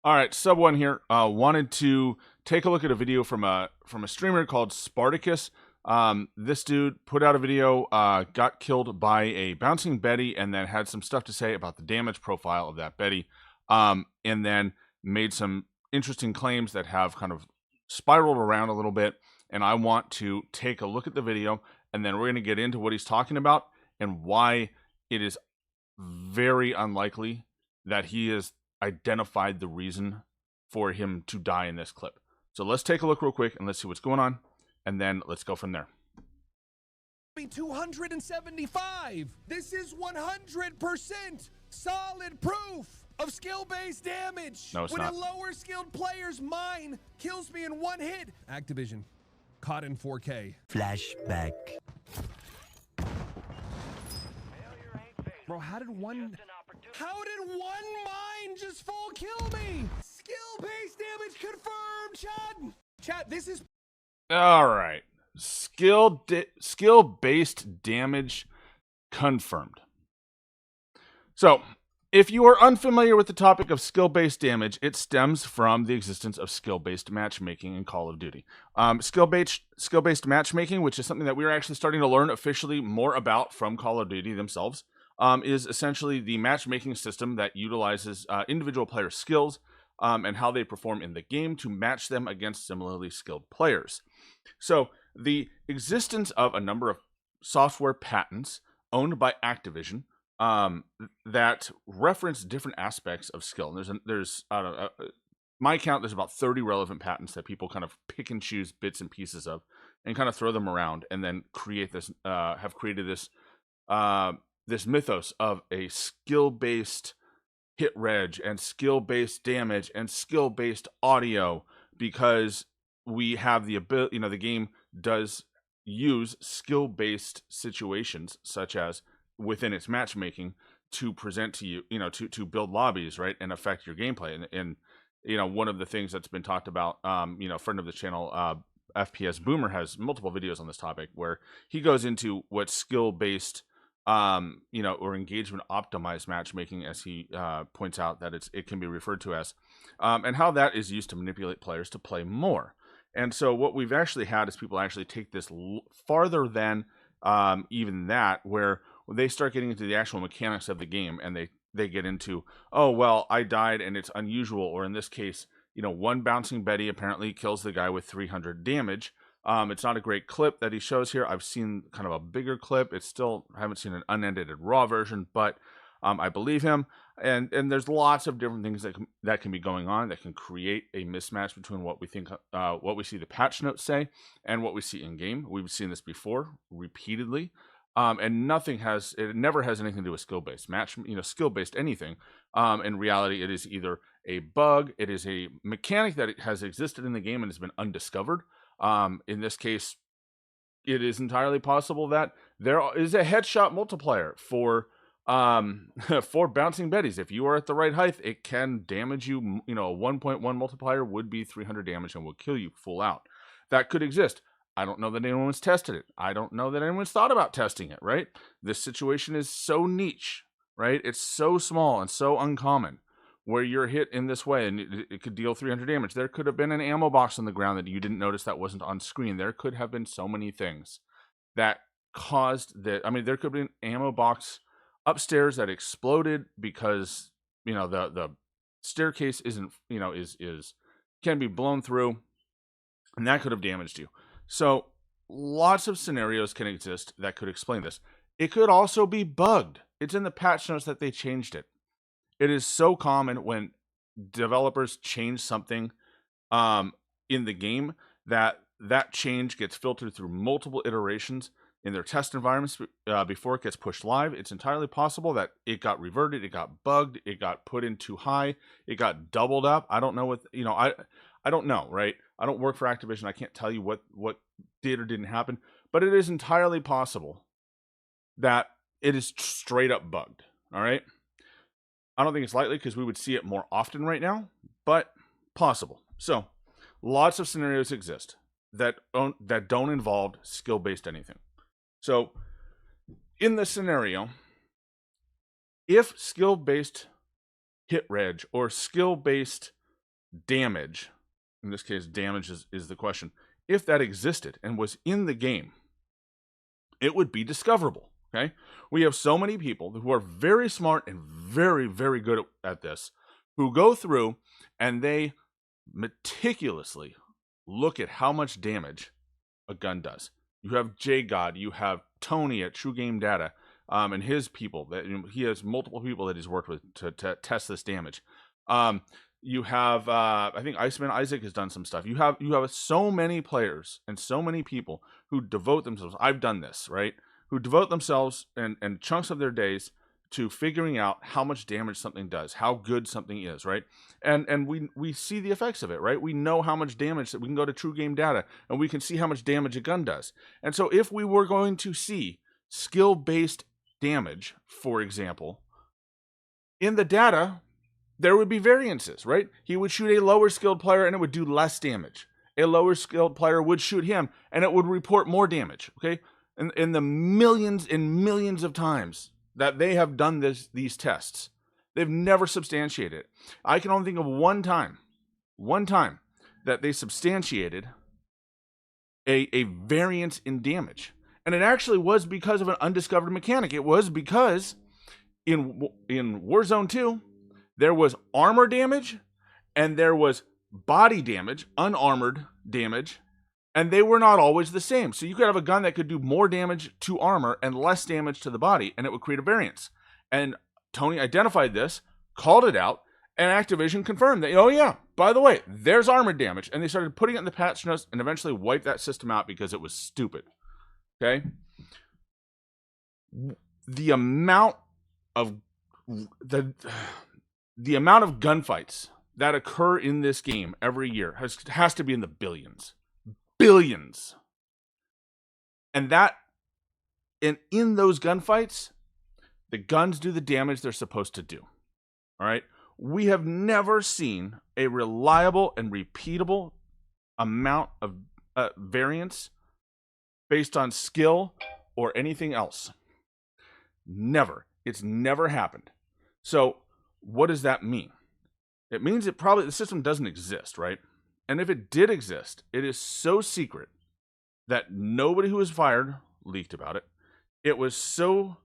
All right, sub one here. Wanted to take a look at a video from a streamer called Spartacus. This dude put out a video, got killed by a bouncing Betty, and then had some stuff to say about the damage profile of that Betty, and then made some interesting claims that have kind of spiraled around a little bit. And I want to take a look at the video, and then we're going to get into what he's talking about and why it is very unlikely that he has identified the reason for him to die in this clip. So let's take a look real quick and let's see what's going on, and then let's go from there. 275. This is 100% solid proof of skill-based damage. No, it's when not. a lower skilled player's mine kills me in one hit. Activision, caught in 4K. Flashback. Bro, how did one mine just full kill me? Skill-based damage confirmed, Chad. Chad, this is... All right. Skill-based damage confirmed. So, if you are unfamiliar with the topic of skill-based damage, it stems from the existence of skill-based matchmaking in Call of Duty. Skill-based matchmaking, which is something that we're actually starting to learn officially more about from Call of Duty themselves, is essentially the matchmaking system that utilizes individual player skills and how they perform in the game to match them against similarly skilled players. So, the existence of a number of software patents owned by Activision that reference different aspects of skill. And there's I don't know, my count, there's about 30 relevant patents that people kind of pick and choose bits and pieces of and kind of throw them around and then create this, have created this, this mythos of a skill-based hit reg and skill-based damage and skill-based audio, because we have the ability, the game does use skill-based situations such as within its matchmaking to present to you, to build lobbies, right, and affect your gameplay. And one of the things that's been talked about, friend of the channel, FPS Boomer, has multiple videos on this topic where he goes into what skill-based, or engagement optimized matchmaking, as he points out that it can be referred to as, and how that is used to manipulate players to play more. And so what we've actually had is people actually take this farther than even that, where they start getting into the actual mechanics of the game, and they get into, oh, well, I died and it's unusual, or in this case, one bouncing Betty apparently kills the guy with 300 damage. It's not a great clip that he shows here. I've seen kind of a bigger clip. I haven't seen an unedited raw version, but I believe him. And there's lots of different things that can be going on that can create a mismatch between what we think, what we see the patch notes say, and what we see in game. We've seen this before repeatedly, and it never has anything to do with skill-based skill-based anything. In reality, it is either a bug, it is a mechanic that has existed in the game and has been undiscovered. In this case, it is entirely possible that there is a headshot multiplier for for bouncing Betties. If you are at the right height, it can damage you. A 1.1 multiplier would be 300 damage and will kill you full out. That could exist. I don't know that anyone's tested it. I don't know that anyone's thought about testing it, right? This situation is so niche, right? It's so small and so uncommon, where you're hit in this way and it could deal 300 damage. There could have been an ammo box on the ground that you didn't notice that wasn't on screen. There could have been so many things that caused that. I mean, there could be an ammo box upstairs that exploded because, the staircase isn't, can be blown through, and that could have damaged you. So lots of scenarios can exist that could explain this. It could also be bugged. It's in the patch notes that they changed it. It is so common when developers change something in the game that change gets filtered through multiple iterations in their test environments before it gets pushed live. It's entirely possible that it got reverted, it got bugged, it got put in too high, it got doubled up. I don't know what, I don't know, right? I don't work for Activision. I can't tell you what did or didn't happen, but it is entirely possible that it is straight up bugged, all right? I don't think it's likely because we would see it more often right now, but possible. So lots of scenarios exist that don't involve skill-based anything. So in this scenario, if skill-based hit reg or skill-based damage, in this case, damage is the question, if that existed and was in the game, it would be discoverable. Okay, we have so many people who are very smart and very, very good at this, who go through and they meticulously look at how much damage a gun does. You have JGod, you have Tony at True Game Data, and his people. That he has multiple people that he's worked with to test this damage. You have, I think Iceman Isaac has done some stuff. You have so many players and so many people who devote themselves. I've done this, right? Who devote themselves and chunks of their days to figuring out how much damage something does, how good something is, right? And we see the effects of it, right? We know how much damage that we can go to True Game Data and we can see how much damage a gun does. And so if we were going to see skill-based damage, for example, in the data, there would be variances, right? He would shoot a lower skilled player and it would do less damage. A lower skilled player would shoot him and it would report more damage, okay? In the millions and millions of times that they have done these tests, they've never substantiated it. I can only think of one time that they substantiated a variance in damage. And it actually was because of an undiscovered mechanic. It was because in Warzone 2, there was armor damage and there was body damage, unarmored damage, and they were not always the same. So you could have a gun that could do more damage to armor and less damage to the body, and it would create a variance. And Tony identified this, called it out, and Activision confirmed that, oh yeah, by the way, there's armor damage. And they started putting it in the patch notes and eventually wiped that system out because it was stupid. Okay? The amount of gunfights that occur in this game every year has to be in the billions. Billions. And in those gunfights, the guns do the damage they're supposed to do. All right? We have never seen a reliable and repeatable amount of variance based on skill or anything else. Never. It's never happened. So what does that mean? It means the system doesn't exist, right? And if it did exist, it is so secret that nobody who was fired leaked about it. It was so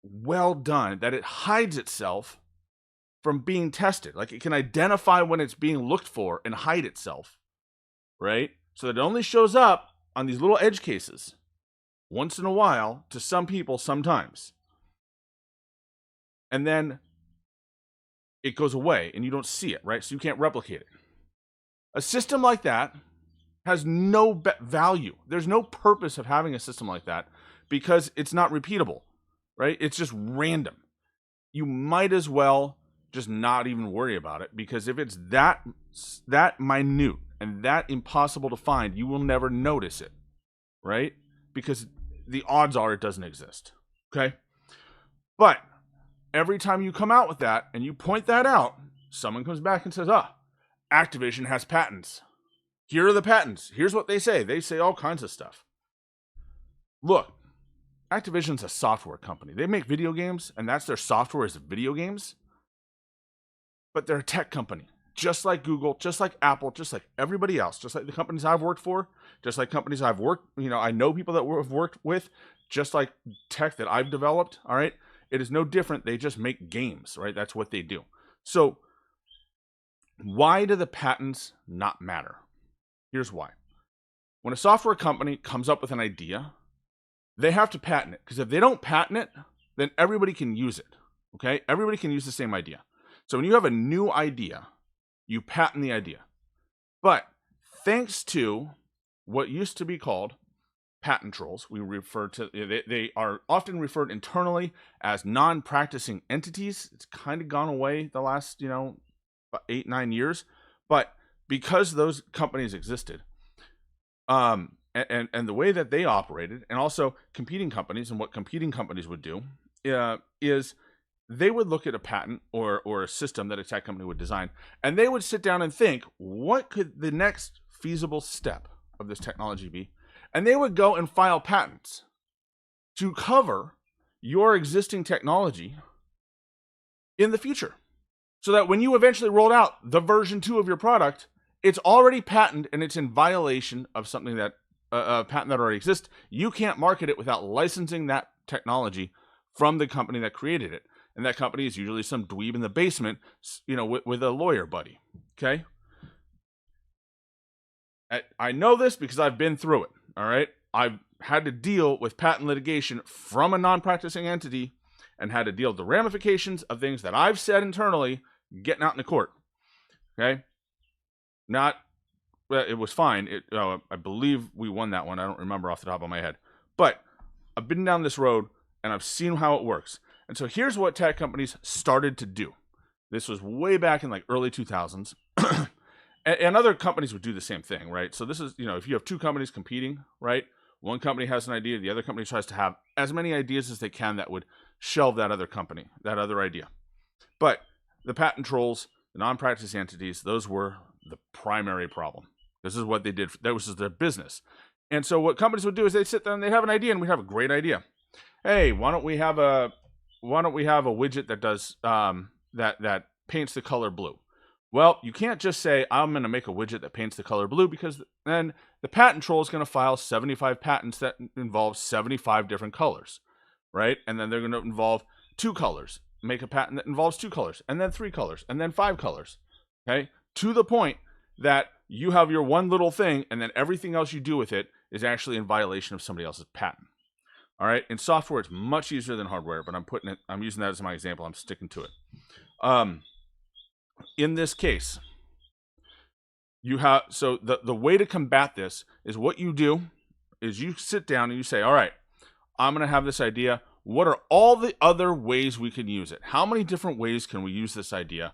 well done that it hides itself from being tested. Like, it can identify when it's being looked for and hide itself, right? So that it only shows up on these little edge cases once in a while to some people sometimes. And then it goes away and you don't see it, right? So you can't replicate it. A system like that has no value. There's no purpose of having a system like that because it's not repeatable, right? It's just random. You might as well just not even worry about it, because if it's that minute and that impossible to find, you will never notice it, right? Because the odds are it doesn't exist, okay? But every time you come out with that and you point that out, someone comes back and says, Activision has patents. Here are the patents. Here's what they say. They say all kinds of stuff. Look, Activision's a software company. They make video games, and that's their software is video games. But they're a tech company, just like Google, just like Apple, just like everybody else, just like the companies I've worked for, just like companies I've worked, I know people that have worked with, just like tech that I've developed, all right? It is no different. They just make games, right? That's what they do. So why do the patents not matter? Here's why. When a software company comes up with an idea, they have to patent it, because if they don't patent it, then everybody can use it, okay? Everybody can use the same idea. So when you have a new idea, you patent the idea. But thanks to what used to be called patent trolls, we refer to, they are often referred internally as non-practicing entities. It's kind of gone away the last, about 8-9 years. But because those companies existed, and the way that they operated, and also competing companies, and what competing companies would do, is they would look at a patent or a system that a tech company would design, and they would sit down and think, what could the next feasible step of this technology be? And they would go and file patents to cover your existing technology in the future. so that when you eventually roll out the version 2 of your product, it's already patented and it's in violation of something that a patent that already exists. You can't market it without licensing that technology from the company that created it. And that company is usually some dweeb in the basement, with a lawyer buddy. Okay? I know this because I've been through it. All right? I've had to deal with patent litigation from a non-practicing entity and had to deal with the ramifications of things that I've said internally getting out in the court. Okay? It was fine. I believe we won that one. I don't remember off the top of my head. But I've been down this road and I've seen how it works. And so here's what tech companies started to do. This was way back in like early 2000s. and other companies would do the same thing, right? So this is, if you have two companies competing, right? One company has an idea, the other company tries to have as many ideas as they can that would shelve that other company, that other idea. But the patent trolls, the non-practice entities, those were the primary problem. This is what they did. That was their business. And so what companies would do is they'd sit there and they'd have an idea, and we'd have a great idea. Hey, why don't we have a widget that does that paints the color blue? Well, you can't just say, I'm going to make a widget that paints the color blue, because then the patent troll is going to file 75 patents that involve 75 different colors, right? And then they're going to involve 2 colors. Make a patent that involves 2 colors, and then 3 colors, and then 5 colors, okay? To the point that you have your one little thing, and then everything else you do with it is actually in violation of somebody else's patent. All right? In software, it's much easier than hardware, but I'm using that as my example. I'm sticking to it. In this case, the way to combat this is what you do is you sit down and you say, all right, I'm going to have this idea. What are all the other ways we can use it? How many different ways can we use this idea?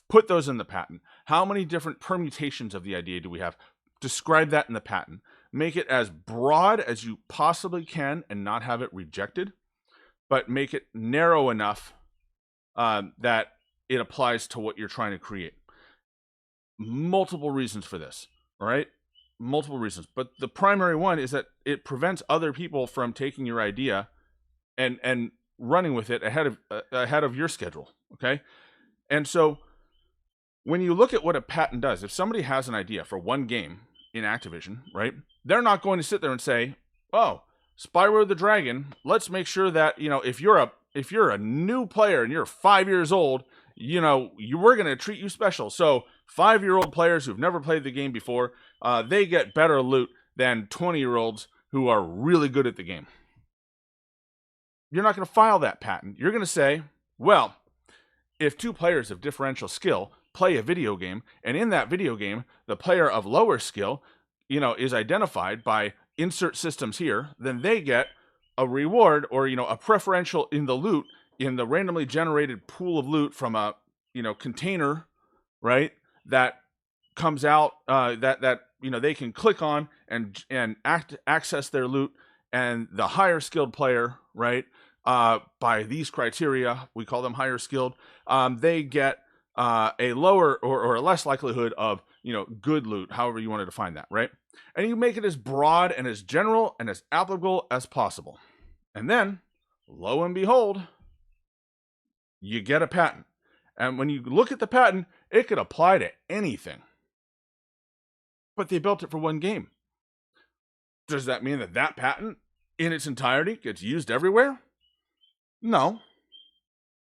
Put those in the patent. How many different permutations of the idea do we have? Describe that in the patent. Make it as broad as you possibly can and not have it rejected, but make it narrow enough that it applies to what you're trying to create. Multiple reasons for this, all right? Multiple reasons. But the primary one is that it prevents other people from taking your idea and running with it ahead of your schedule, okay? And so when you look at what a patent does, if somebody has an idea for one game in Activision, right, they're not going to sit there and say, oh, Spyro the Dragon, let's make sure that, if you're a new player and you're 5 years old, we're going to treat you special. So 5-year-old players who've never played the game before, they get better loot than 20-year-olds who are really good at the game. You're not going to file that patent. You're going to say, well, if 2 players of differential skill play a video game, and in that video game, the player of lower skill, is identified by insert systems here, then they get a reward or, a preferential in the loot, in the randomly generated pool of loot from a, container, right, that comes out, that they can click on and access their loot, and the higher skilled player, right, by these criteria, we call them higher skilled, they get a lower or a less likelihood of, good loot, however you want to define that, right? And you make it as broad and as general and as applicable as possible. And then, lo and behold, you get a patent. And when you look at the patent, it could apply to anything. But they built it for one game. Does that mean that patent in its entirety gets used everywhere? No.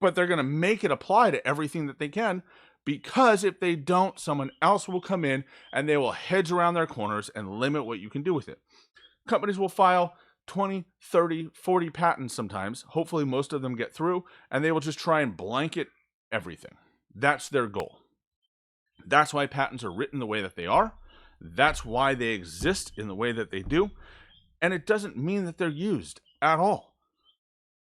But they're going to make it apply to everything that they can, because if they don't, someone else will come in and they will hedge around their corners and limit what you can do with it. Companies will file 20, 30, 40 patents sometimes. Hopefully most of them get through, and they will just try and blanket everything. That's their goal. That's why patents are written the way that they are. That's why they exist in the way that they do. And it doesn't mean that they're used at all.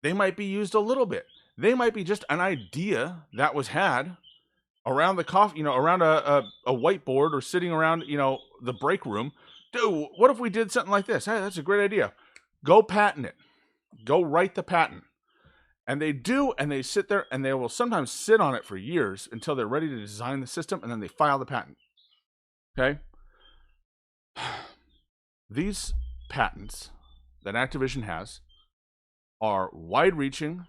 They might be used a little bit. They might be just an idea that was had around the coffee, around a whiteboard, or sitting around, the break room. Dude, what if we did something like this? Hey, that's a great idea. Go patent it. Go write the patent. And they do, and they sit there, and they will sometimes sit on it for years until they're ready to design the system, and then they file the patent. Okay? These patents that Activision has are wide-reaching.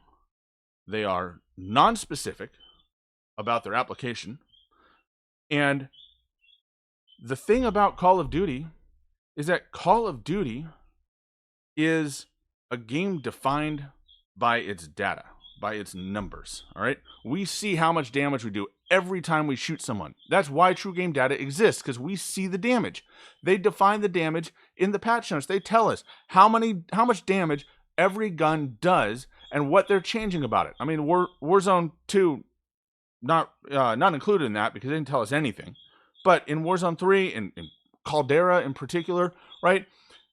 They are non-specific. about their application. And the thing about Call of Duty is that Call of Duty is a game defined by its data, by its numbers. All right. We see how much damage we do every time we shoot someone. That's why true game data exists, because we see the damage. They define the damage in the patch notes. They tell us how much damage every gun does and what they're changing about it. I mean, Warzone 2 not included in that because they didn't tell us anything. But in Warzone 3 and Caldera in particular, right?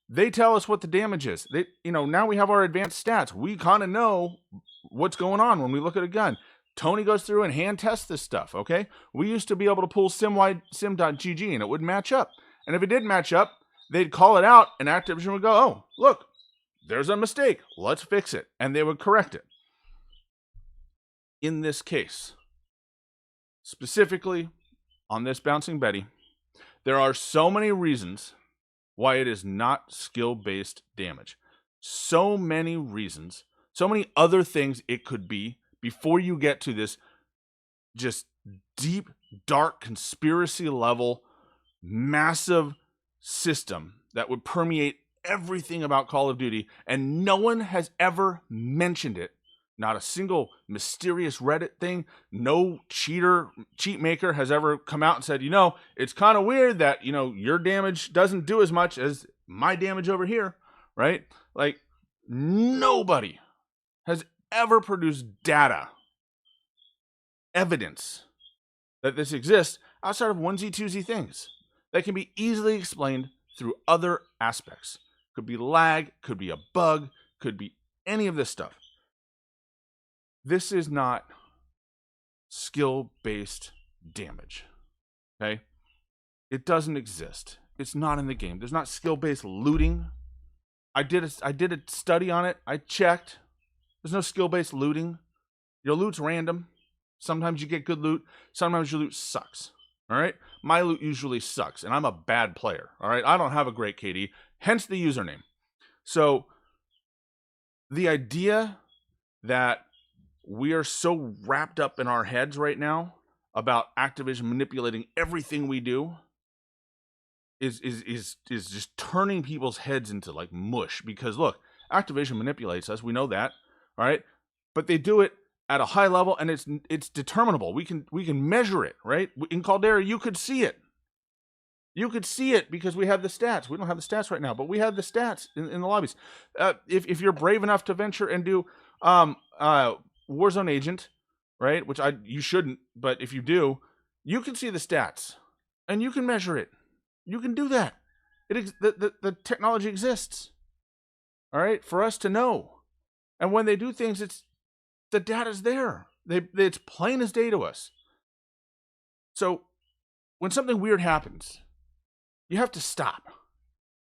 They tell us what the damage is. Now we have our advanced stats. We kind of know what's going on when we look at a gun. Tony goes through and hand tests this stuff, okay? We used to be able to pull sim.gg and it would match up. And if it did match up, they'd call it out and Activision would go, oh, look, there's a mistake. Let's fix it. And they would correct it. In this case, specifically on this Bouncing Betty, there are so many reasons why it is not skill-based damage. So many reasons, so many other things it could be before you get to this just deep, dark, conspiracy level, massive system that would permeate everything about Call of Duty, and no one has ever mentioned it. Not a single mysterious Reddit thing. No cheat maker has ever come out and said, it's kind of weird that, your damage doesn't do as much as my damage over here, right? Like, nobody has ever produced data, evidence that this exists outside of onesie twosie things that can be easily explained through other aspects. Could be lag, could be a bug, could be any of this stuff. This is not skill-based damage, okay? It doesn't exist. It's not in the game. There's not skill-based looting. I did a study on it. I checked. There's no skill-based looting. Your loot's random. Sometimes you get good loot. Sometimes your loot sucks, all right? My loot usually sucks, and I'm a bad player, all right? I don't have a great KD, hence the username. So the idea that we are so wrapped up in our heads right now about Activision manipulating everything we do is just turning people's heads into like mush. Because look, Activision manipulates us. We know that, all right? But they do it at a high level, and it's determinable. We can measure it, right? In Caldera, you could see it. You could see it because we have the stats. We don't have the stats right now, but we have the stats in the lobbies. If you're brave enough to venture and do Warzone Agent, right? Which you shouldn't, but if you do, you can see the stats and you can measure it. You can do that. The technology exists, all right, for us to know. And when they do things, the data's there. It's plain as day to us. So when something weird happens, you have to stop.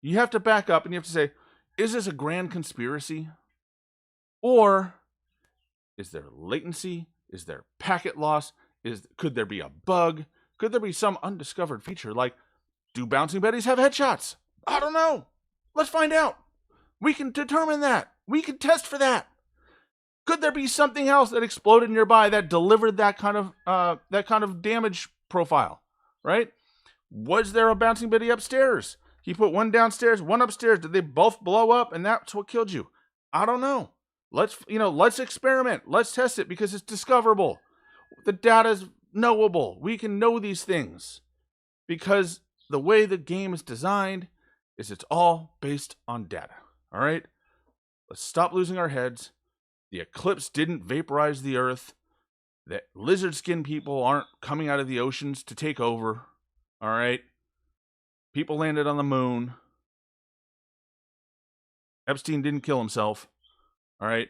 You have to back up and you have to say, is this a grand conspiracy? Or is there latency? Is there packet loss? Could there be a bug? Could there be some undiscovered feature? Like, do Bouncing Betties have headshots? I don't know. Let's find out. We can determine that. We can test for that. Could there be something else that exploded nearby that delivered that kind of damage profile? Right? Was there a Bouncing Betty upstairs? He put one downstairs, one upstairs. Did they both blow up and that's what killed you? I don't know. Let's experiment. Let's test it because it's discoverable. The data's knowable. We can know these things because the way the game is designed is it's all based on data. All right? Let's stop losing our heads. The eclipse didn't vaporize the earth. The lizard skin people aren't coming out of the oceans to take over. All right? People landed on the moon. Epstein didn't kill himself. All right?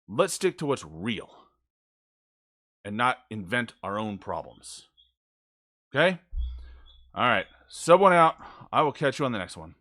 Let's stick to what's real and not invent our own problems. Okay? All right. Sub one out. I will catch you on the next one.